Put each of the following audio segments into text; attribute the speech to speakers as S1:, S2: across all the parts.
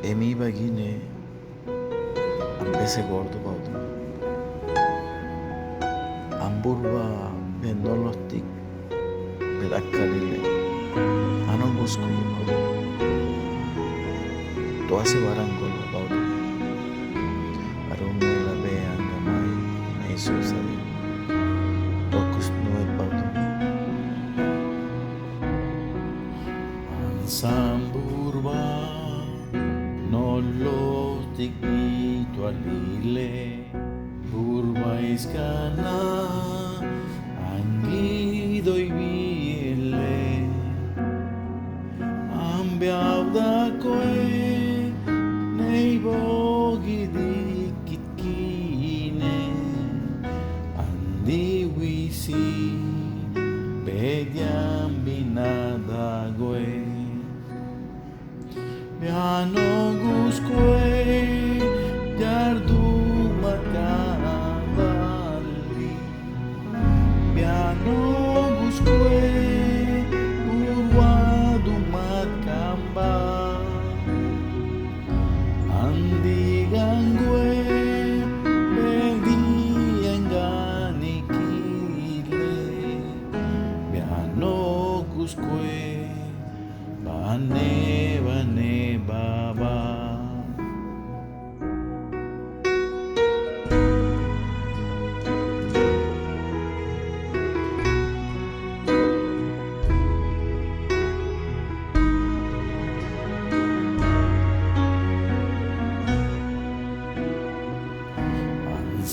S1: Emi bagine ambese gordo pautu. Amburba bendonostik bedakkalile. Ano gusku pautu. Toase barangol pautu. Arunge la be angamai na iso sabi. Tokus nuet pautu. Samburba nolo tikito alile burba iskana angido ibiele ambiauda koe nei bogi dikitkine andi wisi bediam binada goe Piano gusque jardu makavali Piano gusque urwadu makamba Andi gangwe bedi engani kile Piano gusque bane baba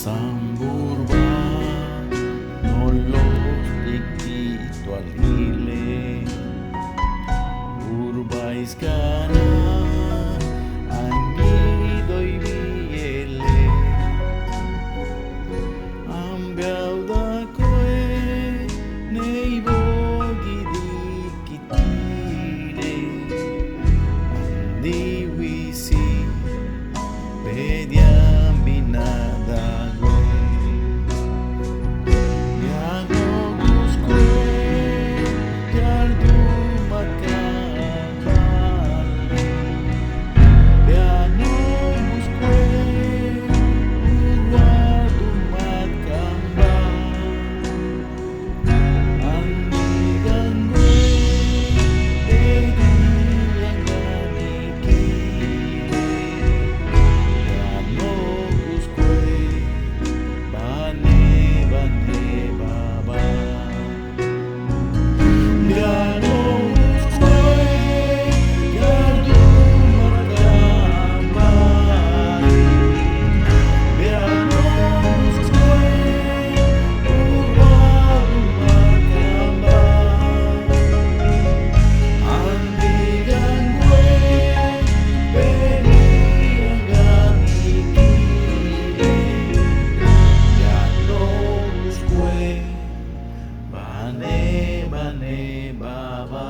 S1: Samburba nolos tikito alile urba iskana angido ibiele ambiauda koe nei bogi dikitire andi wisi bediam binada goe Piano gusque jardu makavali Piano gusque urwadu makamba Andi gangwe edi engani kile Piano gusque bane baba Piano gusque jardu makavali Piano gusque urwadu makamba Andi gangwe bedi engani kile Piano gusque bane baba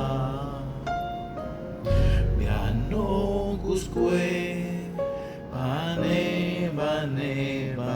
S1: Piano gusque bane baba